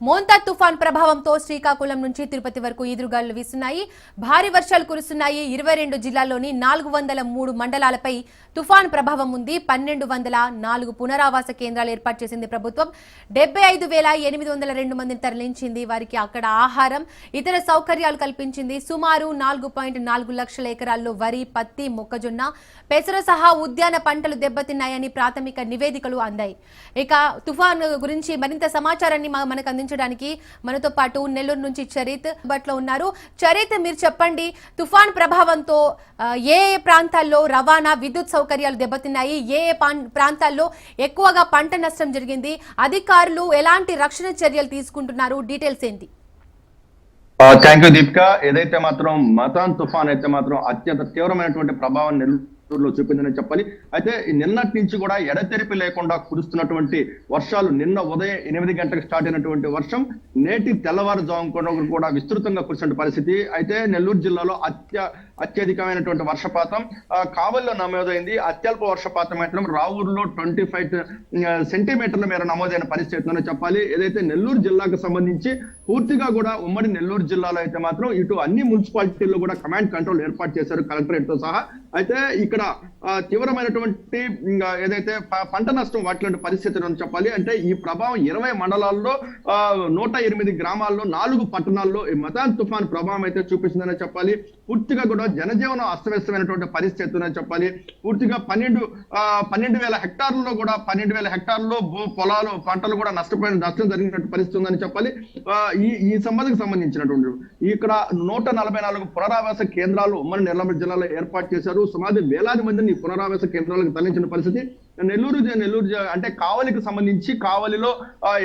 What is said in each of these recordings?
మోంతా తుఫాన్ ప్రభావంతో శ్రీకాకుళం నుంచి తిరుపతి వరకు ఈదురుగాలులు వీస్తున్నాయి. భారీ వర్షాలు కురుస్తున్నాయి. 22 జిల్లాల్లోని 403 మండలాలపై తుఫాన్ ప్రభావం ఉంది. 1204 పునరావాస కేంద్రాలు ఏర్పాటు చేసింది ప్రభుత్వం. 75,802 మందిని తరలించింది. వారికి అక్కడ ఆహారం, ఇతర సౌకర్యాలు కల్పించింది. సుమారు 4.4 లక్షల ఎకరాల్లో వరి, పత్తి, మొక్కజొన్న, పెసర సహా ఉద్యాన పంటలు దెబ్బతిన్నాయని ప్రాథమిక నివేదికలు అందాయి. ఇక తుఫాన్ గురించి మరింత సమాచారాన్ని మనకు అందించడానికి మనతో పాటు నెల్లూరు నుంచి చరిత్ బట్లో ఉన్నారు. చరిత్, మీరు చెప్పండి, తుఫాన్ ప్రభావంతో ఏ ప్రాంతాల్లో రవాణా, విద్యుత్ సౌకర్యాలు దెబ్బతిన్నాయి, ఏ ప్రాంతాల్లో ఎక్కువగా పంట నష్టం జరిగింది, అధికారులు ఎలాంటి రక్షణ చర్యలు తీసుకుంటున్నారు, డీటెయిల్స్ ఏంటి? Thank you Deepika. ఏదైతే మాత్రం మతాన్ తుఫాన్ అయితే మాత్రం అత్యంత తీవ్రమైనటువంటి ప్రభావం నెల్లూరులో చూపిందని చెప్పాలి. అయితే నిన్నటి నుంచి కూడా ఎడతెరిపి లేకుండా కురుస్తున్నటువంటి వర్షాలు, నిన్న ఉదయం 8 గంటలకు స్టార్ట్ అయినటువంటి వర్షం నేటి తెల్లవారుజాము కూడా విస్తృతంగా కురిసిన పరిస్థితి. అయితే నెల్లూరు జిల్లాలో అత్యధికమైనటువంటి వర్షపాతం కావలిలో నమోదైంది. అత్యల్ప వర్షపాతం మాత్రం రావూరులో 25 సెంటీమీటర్ల మేర నమోదైన పరిస్థితి చెప్పాలి. ఏదైతే నెల్లూరు జిల్లాకు సంబంధించి పూర్తిగా కూడా ఉమ్మడి నెల్లూరు జిల్లాలో అయితే మాత్రం ఇటు అన్ని మున్సిపాలిటీల్లో కూడా కమాండ్ కంట్రోల్ ఏర్పాటు చేశారు కలెక్టరేట్ తో సహా. అయితే ఇక్కడ తీవ్రమైనటువంటి ఏదైతే పంట నష్టం వాటిలాంటి పరిస్థితులు అని చెప్పాలి. అంటే ఈ ప్రభావం 20 మండలాల్లో 108 గ్రామాల్లో 4 పట్టణాల్లో ఈ మతాన్ తుఫాన్ ప్రభావం అయితే చూపిస్తుందని చెప్పాలి. పూర్తిగా కూడా జనజీవనం అస్తవ్యస్తమైనటువంటి పరిస్థితి అని చెప్పాలి. పూర్తిగా 12,000 హెక్టార్లలో కూడా 12,000 హెక్టార్లలో పొలాలు, పంటలు కూడా నష్టం జరిగినటువంటి పరిస్థితి ఉందని చెప్పాలి. ఈ సంబంధించినటువంటి ఇక్కడ 144 పునరావాస కేంద్రాలు ఉమ్మడి నెల్లూరు జిల్లాలో ఏర్పాటు చేశారు. సుమారు వేలాది మందిని పునరావాస కేంద్రాలకు తరలించిన పరిస్థితి. నెల్లూరు అంటే కావలికి సంబంధించి కావలిలో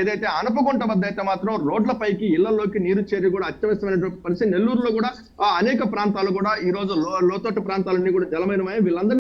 ఏదైతే అనపగుంట వద్ద అయితే మాత్రం రోడ్లపైకి, ఇళ్లలోకి నీరు చేరి కూడా అత్యవసరమైనటువంటి పరిస్థితి. నెల్లూరులో కూడా అనేక ప్రాంతాలు కూడా ఈ రోజు లోతట్టు ప్రాంతాలన్నీ కూడా జలమయమై వీళ్ళందరినీ